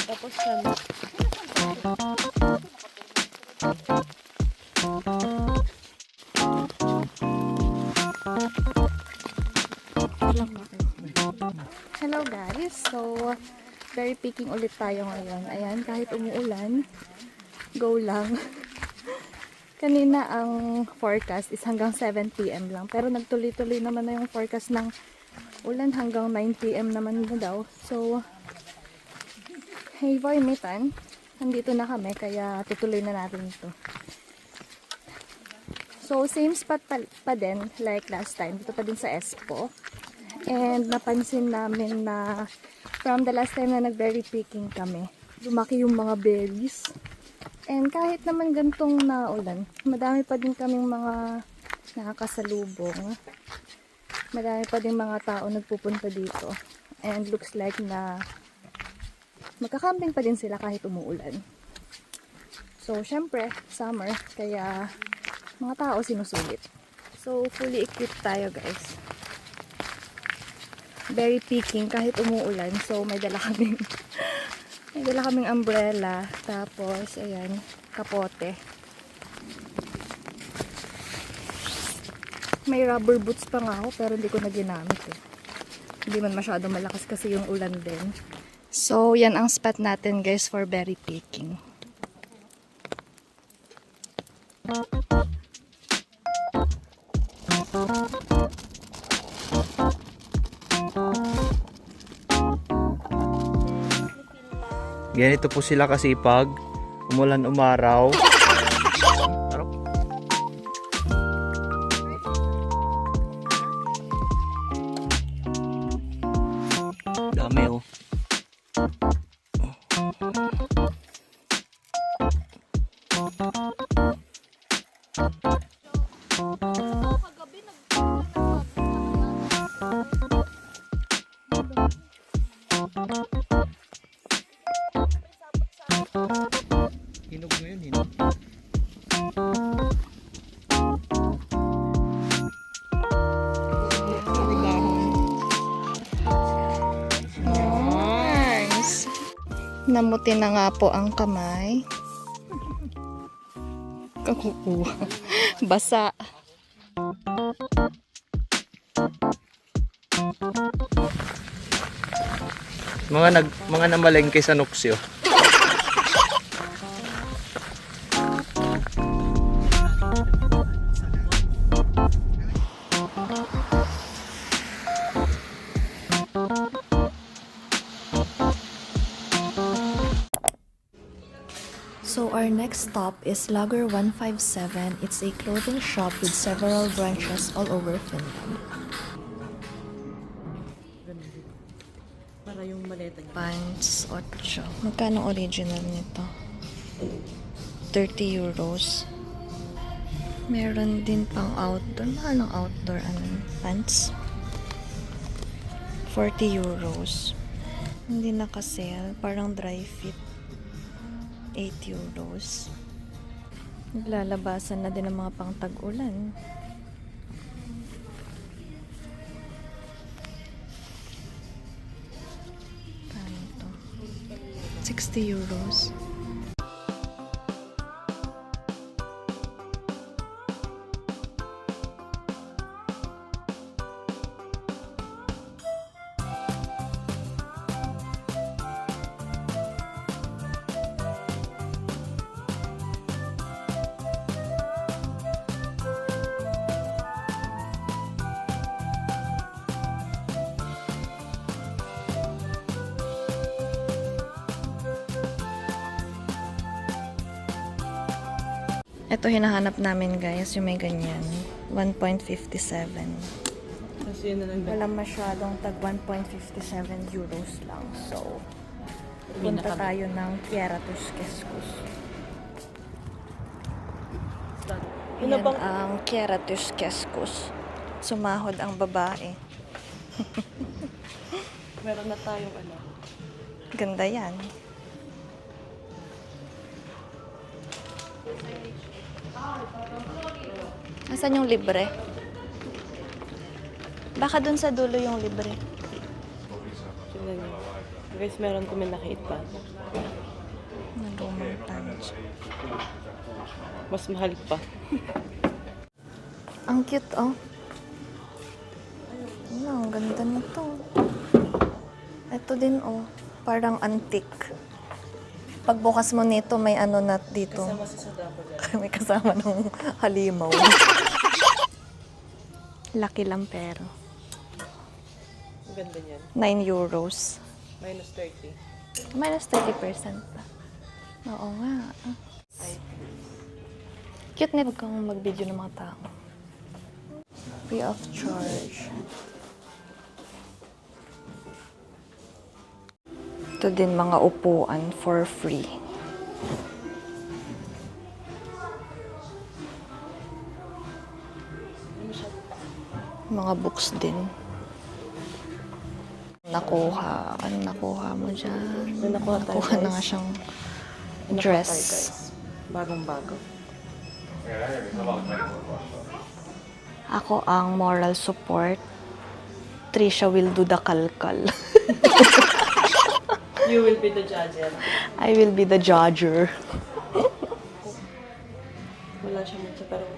Tapos yan. Hello guys, so berry picking ulit tayo ngayon. Ayan, kahit umuulan, go lang. Kanina ang forecast is hanggang 7 PM lang, pero nagtuloy-tuloy naman na yung forecast ng ulan hanggang 9 PM naman na daw. So hey boy, Mitan, nandito na kami kaya tutuloy na natin ito. So same spot pa din like last time, dito pa din sa Espo. And napansin namin na from the last time na nag-berry picking kami, lumaki yung mga berries. And kahit naman gantong naulan, madami pa din kaming mga nakakasalubong. Madami pa din mga tao nagpupunta dito. And looks like na magkakamping pa din sila kahit umuulan. So, syempre, summer, kaya mga tao sinusulit. So, fully equipped tayo guys. Berry picking kahit umuulan. So may dala kaming umbrella, tapos ayan, kapote. May rubber boots pa nga ako pero hindi ko na ginamit eh. Hindi man masyado malakas kasi yung ulan din. So yan ang spot natin guys for berry picking. Ganito po sila kasipag, umulan umaraw. Dami oh. Hinog mo yun, hinog. Nice! Namuti na nga po ang kamay. Kakukuha. Basa. Mga namalengke sa Nuksyo. So our next stop is Lager 157. It's a clothing shop with several branches all over Finland. Para yung maleta niya. Pants 8. Magkano original nito? 30 euros. Meron din pang outdoor. Mahal ng outdoor pants. 40 euros. Hindi naka-sale. Parang dry fit. 8 euros. Naglalabasan na din ang mga pang tag-ulan. Paano ito? 60 euros. Ito hinahanap namin guys, yung may ganyan. 1.57. Kasi yun na lang. Walang masyadong tag 1.57 euros lang. So, punta tayo ng Kieratus Keskus. Yan ang Kieratus Keskus. Sumahod ang babae. Meron na tayong ano. Ganda yan. Nasaan yung libre? Baka dun sa dulo yung libre. Tignan niyo. Guys, meron kami nakita. Nalumang punch. Mas mahal pa. Ang cute, oh. Ano, ang ganda nito. Ito din, oh. Parang antique. Pagbukas mo nito, may ano nat dito. Kasama si Sadako dyan. May kasama ng halimaw. Laki lang pero. Ang ganda niyan. 9 euros. Minus 30. Minus 30% pa. Oo nga. Cute nito kung mag-video ng mga tao. Free of charge. Ito din mga upuan for free. Mga books din. Nakuha. Anong nakuha mo dyan? May nakuha tayo, Nakuha na guys. nga siyang Ano dress. pa tayo, guys? Bagong-bago. Ako ang moral support. Trisha will do the kalkal. You will be the judge. I will be the judger. Wala siya mucho, pero...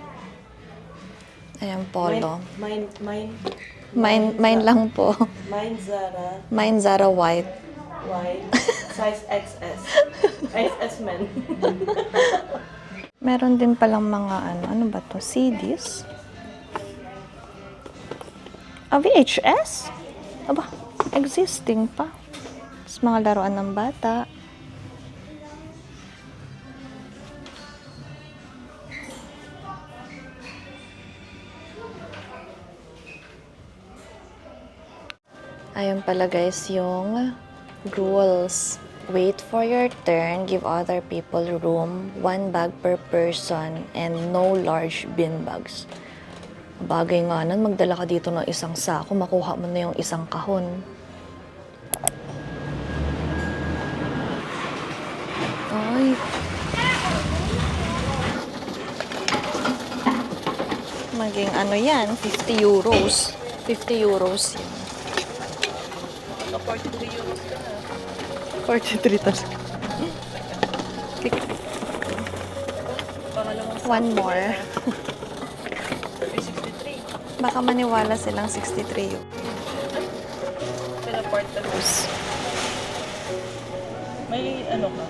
Ayan, polo. Mine Mine lang po. Mine Zara, Mine Zara White. white, size XS. XS men. Meron din palang mga ano ba to? CDs? VHS? Aba, existing pa. Tapos mga laruan ng bata. Ayun pala guys yung rules. Wait for your turn, give other people room, 1 bag per person, and no large bin bags. Bagay nga nun, magdala ka dito ng isang sako, makuha mo na yung isang kahon. Ay. Maging ano yan, 50 euros. 50 euros yan. 43 euros ka na. 43 tas. Pangalawang One more. 63. Baka maniwala silang 63 yun. Teleport ka. May ano ka?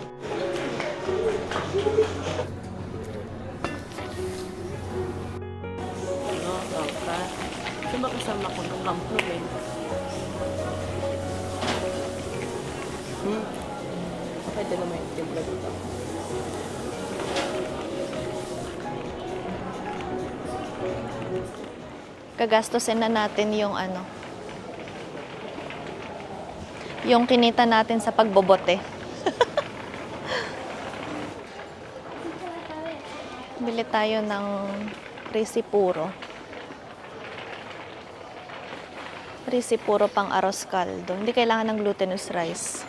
Ano, ka? Kasi makasama ko nung lamplog eh. Pwede naman yung timpla dito. Gagastusin na natin yung ano. Yung kinita natin sa pagbobote. Bili tayo ng risipuro. Risipuro pang arroz caldo. Hindi kailangan ng glutinous rice.